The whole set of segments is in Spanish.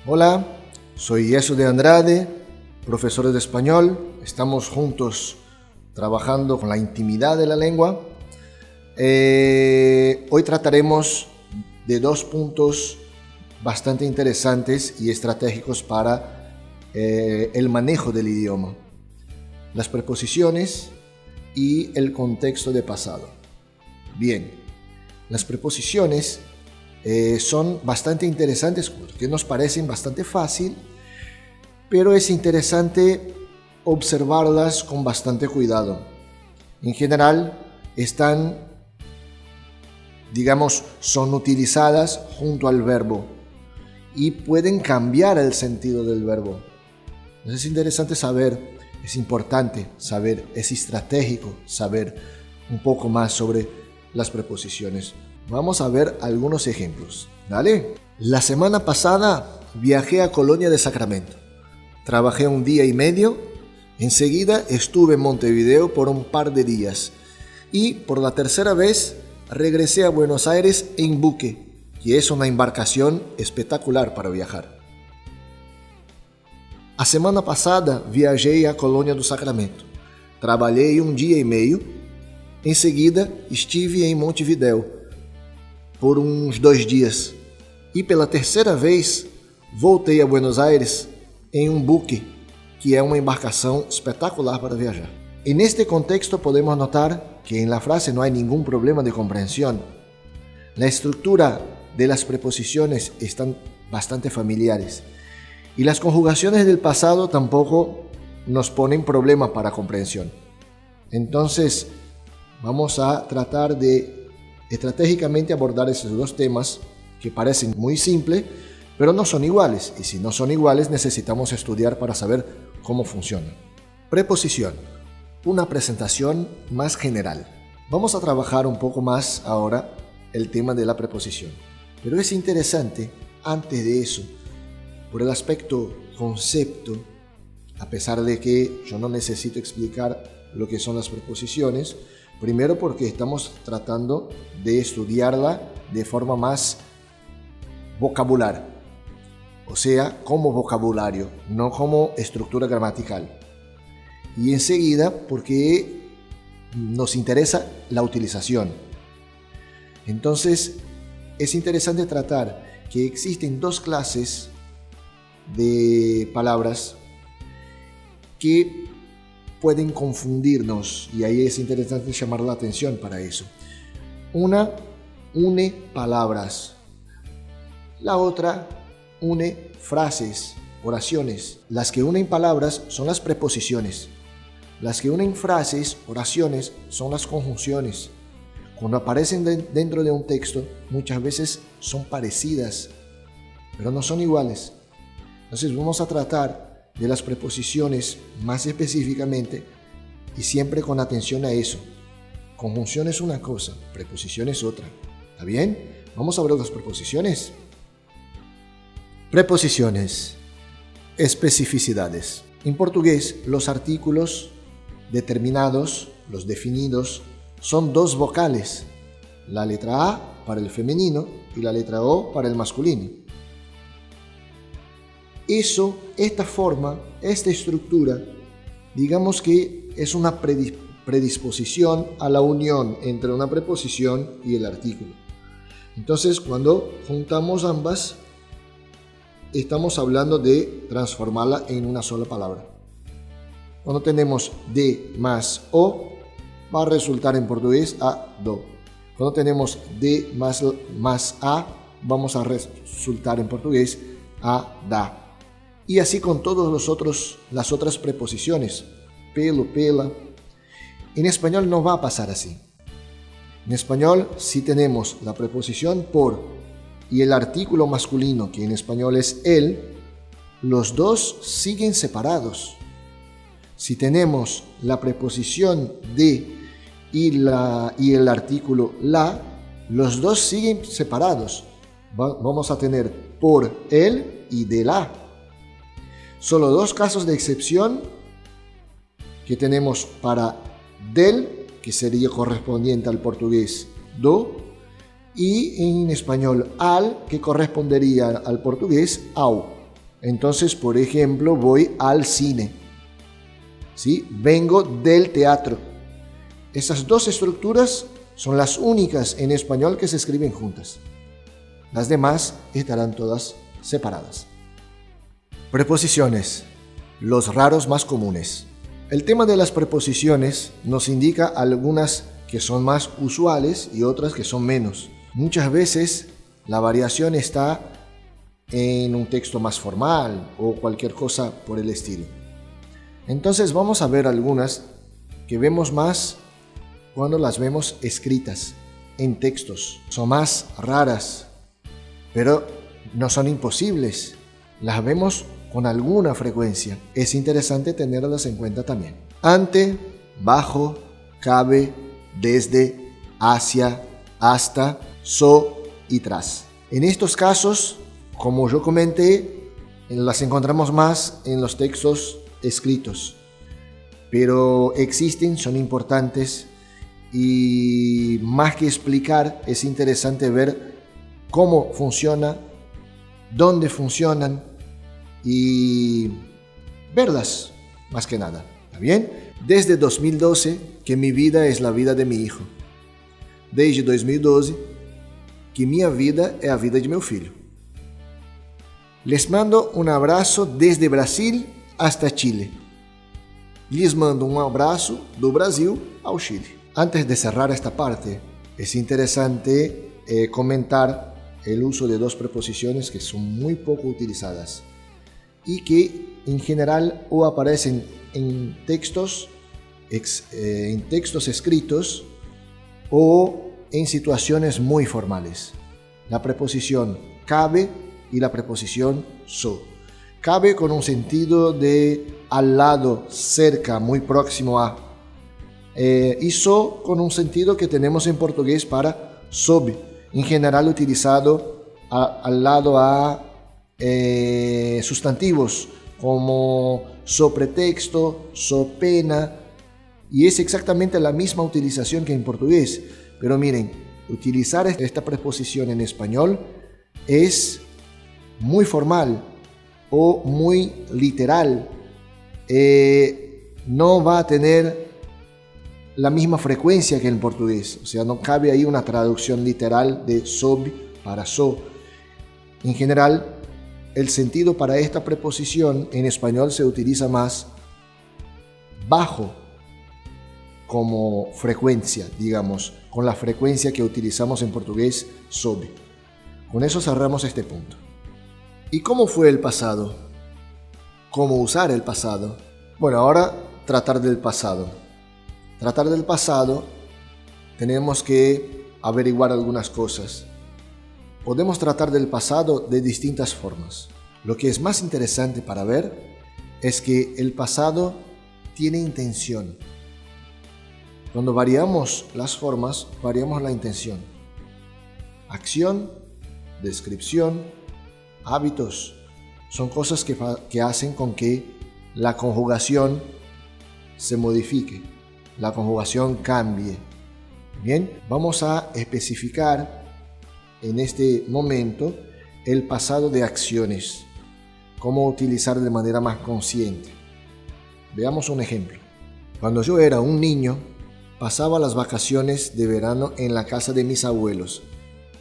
Hola, soy Jesús de Andrade, profesor de español. Estamos juntos trabajando con la intimidad de la lengua. Hoy trataremos de dos puntos bastante interesantes y estratégicos para el manejo del idioma: las preposiciones y el contexto de pasado. Bien, las preposiciones son bastante interesantes porque nos parecen bastante fácil, pero es interesante observarlas con bastante cuidado. En general, son utilizadas junto al verbo y pueden cambiar el sentido del verbo. Entonces es interesante saber, es importante saber, es estratégico saber un poco más sobre las preposiciones. Vamos a ver algunos ejemplos. ¿Dale? La semana pasada viajé a Colonia de Sacramento. Trabajé 1 día y medio. Enseguida estuve en Montevideo por un par de días. Y por la tercera vez regresé a Buenos Aires en buque, que es una embarcación espectacular para viajar. A semana passada viajei a Colônia do Sacramento. Trabalhei 1 dia e meio. Em seguida, estive em Montevidéu por uns 2 dias. E pela terceira vez, voltei a Buenos Aires em um buque, que é uma embarcação espetacular para viajar. E neste contexto podemos notar que en la frase no hay ningún problema de comprensión. La estructura de las preposiciones están bastante familiares. Y las conjugaciones del pasado tampoco nos ponen problemas para comprensión. Entonces, vamos a tratar de estratégicamente abordar esos dos temas que parecen muy simples, pero no son iguales. Y si no son iguales, necesitamos estudiar para saber cómo funcionan. Preposición. Una presentación más general. Vamos a trabajar un poco más ahora el tema de la preposición. Pero es interesante, antes de eso, por el aspecto concepto, a pesar de que yo no necesito explicar lo que son las preposiciones, primero porque estamos tratando de estudiarla de forma más vocabular, o sea, como vocabulario, no como estructura gramatical. Y enseguida porque nos interesa la utilización. Entonces, es interesante tratar que existen 2 clases de palabras que pueden confundirnos, y ahí es interesante llamar la atención para eso. Una une palabras, la otra une frases, oraciones. Las que unen palabras son las preposiciones. Las que unen frases, oraciones, son las conjunciones. Cuando aparecen dentro de un texto, muchas veces son parecidas, pero no son iguales. Entonces vamos a tratar de las preposiciones más específicamente y siempre con atención a eso. Conjunción es una cosa, preposición es otra. ¿Está bien? Vamos a ver las preposiciones. Preposiciones. Especificidades. En portugués, los artículos determinados, los definidos, son 2 vocales. La letra A para el femenino y la letra O para el masculino. Esta forma, esta estructura, digamos que es una predisposición a la unión entre una preposición y el artículo. Entonces, cuando juntamos ambas, estamos hablando de transformarla en una sola palabra. Cuando tenemos de más o, va a resultar en portugués a do. Cuando tenemos de más a, vamos a resultar en portugués a da. Y así con todas las otras preposiciones, pelo, pela. En español no va a pasar así. En español, si tenemos la preposición por y el artículo masculino, que en español es él, los dos siguen separados. Si tenemos la preposición de y el artículo la, los dos siguen separados. Vamos a tener por él y de la. Solo dos casos de excepción que tenemos para del, que sería correspondiente al portugués do, y en español al, que correspondería al portugués ao. Entonces, por ejemplo, voy al cine. ¿Sí? Vengo del teatro. Esas dos estructuras son las únicas en español que se escriben juntas. Las demás estarán todas separadas. Preposiciones. Los raros más comunes. El tema de las preposiciones nos indica algunas que son más usuales y otras que son menos. Muchas veces la variación está en un texto más formal o cualquier cosa por el estilo. Entonces vamos a ver algunas que vemos más cuando las vemos escritas en textos. Son más raras, pero no son imposibles. Las vemos con alguna frecuencia. Es interesante tenerlas en cuenta también. Ante, bajo, cabe, desde, hacia, hasta, so y tras. En estos casos, como yo comenté, las encontramos más en los textos escritos, pero existen, son importantes y más que explicar, es interesante ver cómo funciona, dónde funcionan y verlas más que nada. ¿Está bien? Desde 2012 que mi vida es la vida de mi hijo. Desde 2012 que minha vida é a vida de meu filho. Les mando um abraço desde Brasil hasta Chile. Les mando um abraço do Brasil ao Chile. Antes de cerrar esta parte, es interesante comentar el uso de dos preposiciones que son muy poco utilizadas y que en general o aparecen en textos escritos o en situaciones muy formales. La preposición cabe y la preposición so. Cabe con un sentido de al lado, cerca, muy próximo a. Y so con un sentido que tenemos en portugués para sob, en general utilizado al lado a sustantivos como so pretexto, so pena, y es exactamente la misma utilización que en portugués. Pero miren, utilizar esta preposición en español es muy formal o muy literal. No va a tener la misma frecuencia que en portugués. O sea, no cabe ahí una traducción literal de sob para so. En general, el sentido para esta preposición en español se utiliza más bajo como frecuencia, digamos, con la frecuencia que utilizamos en portugués, sob. Con eso cerramos este punto. ¿Y cómo fue el pasado? ¿Cómo usar el pasado? Bueno, ahora tratar del pasado. Tratar del pasado, tenemos que averiguar algunas cosas. Podemos tratar del pasado de distintas formas. Lo que es más interesante para ver es que el pasado tiene intención. Cuando variamos las formas, variamos la intención. Acción, descripción, hábitos, son cosas que hacen con que la conjugación se modifique, la conjugación cambie. Bien, vamos a especificar en este momento el pasado de acciones, cómo utilizar de manera más consciente. Veamos un ejemplo. Cuando yo era un niño, pasaba las vacaciones de verano en la casa de mis abuelos,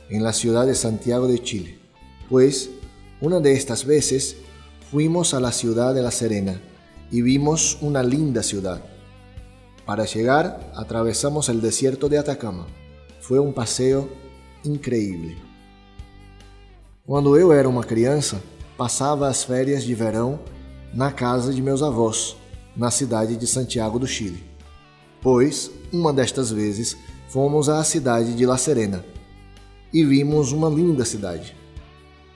en la ciudad de Santiago de Chile. Pues, una de estas veces fuimos a la ciudad de La Serena y vimos una linda ciudad. Para llegar, atravesamos el desierto de Atacama. Fue un paseo increíble. Quando eu era uma criança, passava as férias de verão na casa de meus avós, na cidade de Santiago do Chile. Pois, uma destas vezes, fomos à cidade de La Serena e vimos uma linda cidade.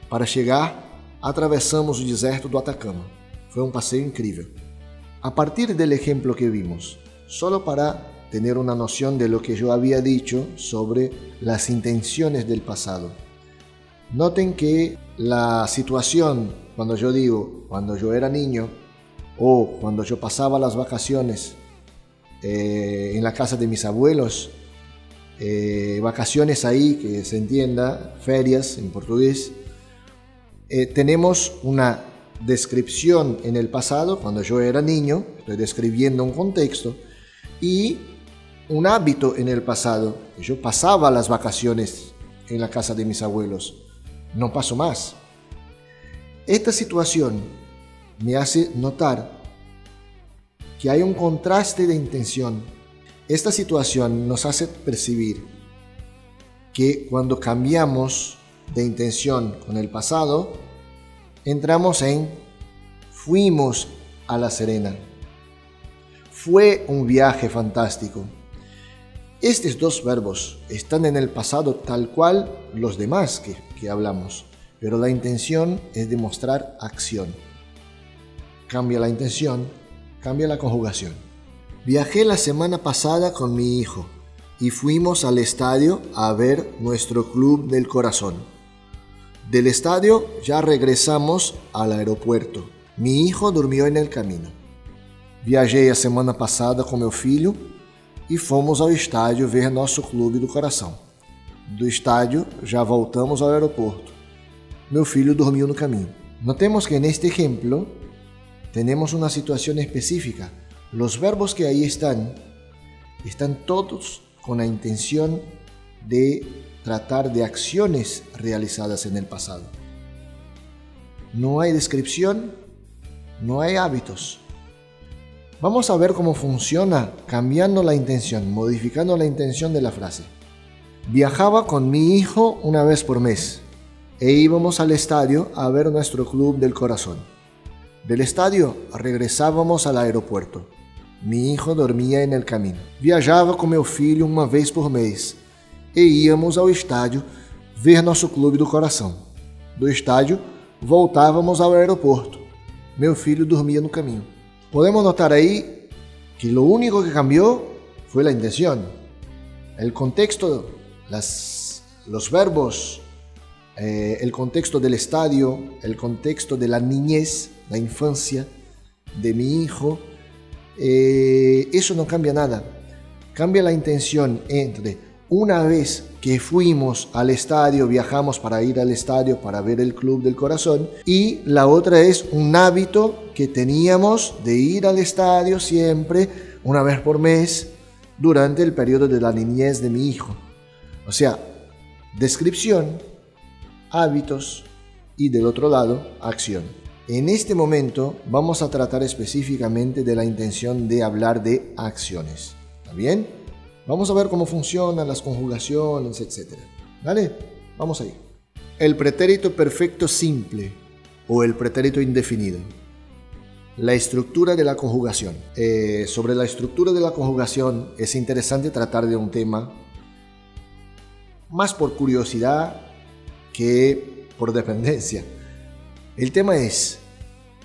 Para chegar, atravessamos o deserto do Atacama. Foi um passeio incrível. A partir del ejemplo que vimos, solo para tener una noción de lo que yo había dicho sobre las intenciones del pasado. Noten que la situación, cuando yo digo, cuando yo era niño o cuando yo pasaba las vacaciones en la casa de mis abuelos, vacaciones ahí, que se entienda, ferias en portugués, tenemos una descripción en el pasado, cuando yo era niño, estoy describiendo un contexto, y un hábito en el pasado. Yo pasaba las vacaciones en la casa de mis abuelos, no paso más. Esta situación me hace notar que hay un contraste de intención. Esta situación nos hace percibir que cuando cambiamos de intención con el pasado, entramos en fuimos a La Serena. Fue un viaje fantástico. Estos dos verbos están en el pasado tal cual los demás que hablamos, pero la intención es demostrar acción. Cambia la intención, cambia la conjugación. Viajé la semana pasada con mi hijo y fuimos al estadio a ver nuestro club del corazón. Del estadio ya regresamos al aeropuerto. Mi hijo durmió en el camino. Viajei a semana passada com meu filho e fomos ao estádio ver nosso clube do coração. Do estádio já voltamos ao aeroporto. Meu filho dormiu no caminho. Notemos que neste ejemplo tenemos una situación específica. Los verbos que ahí están todos con la intención de tratar de acciones realizadas en el pasado. No hay descripción, no hay hábitos. Vamos a ver cómo funciona cambiando la intención, modificando la intención de la frase. Viajaba con mi hijo una vez por mes e íbamos al estadio a ver nuestro club del corazón. Del estadio regresábamos al aeropuerto. Mi hijo dormia en el camino. Viajava com meu filho uma vez por mês e íamos ao estádio ver nosso clube do coração. Do estádio, voltávamos ao aeroporto. Meu filho dormia no caminho. Podemos notar ahí que lo único que cambió fue la intención. El contexto, los verbos, el contexto del estadio, el contexto de la niñez, la infancia de mi hijo, eso no cambia nada. Cambia la intención entre una vez que fuimos al estadio, viajamos para ir al estadio para ver el club del corazón, y la otra es un hábito que teníamos de ir al estadio siempre, una vez por mes, durante el periodo de la niñez de mi hijo. O sea, descripción, hábitos y del otro lado, acción. En este momento vamos a tratar específicamente de la intención de hablar de acciones. ¿Está bien? Vamos a ver cómo funcionan las conjugaciones, etc. ¿Vale? Vamos ahí. El pretérito perfecto simple o el pretérito indefinido. La estructura de la conjugación. Sobre la estructura de la conjugación es interesante tratar de un tema más por curiosidad que por dependencia. El tema es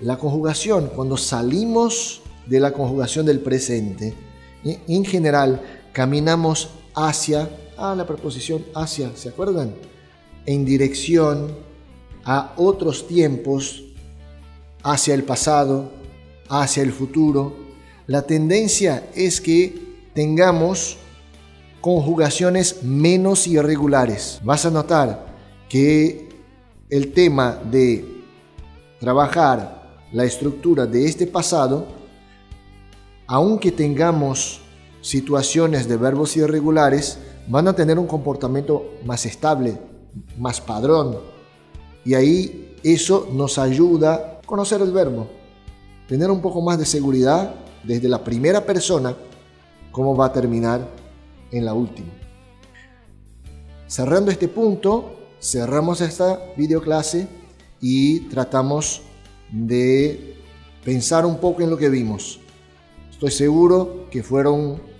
la conjugación. Cuando salimos de la conjugación del presente, en general caminamos hacia, la preposición hacia, ¿se acuerdan? En dirección a otros tiempos, hacia el pasado, hacia el futuro. La tendencia es que tengamos conjugaciones menos irregulares. Vas a notar que el tema de trabajar la estructura de este pasado, aunque tengamos situaciones de verbos irregulares, van a tener un comportamiento más estable, más padrón. Y ahí eso nos ayuda a conocer el verbo, tener un poco más de seguridad desde la primera persona, cómo va a terminar en la última. Cerrando este punto, cerramos esta videoclase y tratamos de pensar un poco en lo que vimos. Estoy seguro que fueron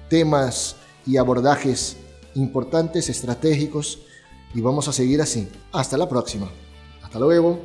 temas y abordajes importantes, estratégicos, y vamos a seguir así. Hasta la próxima. Hasta luego.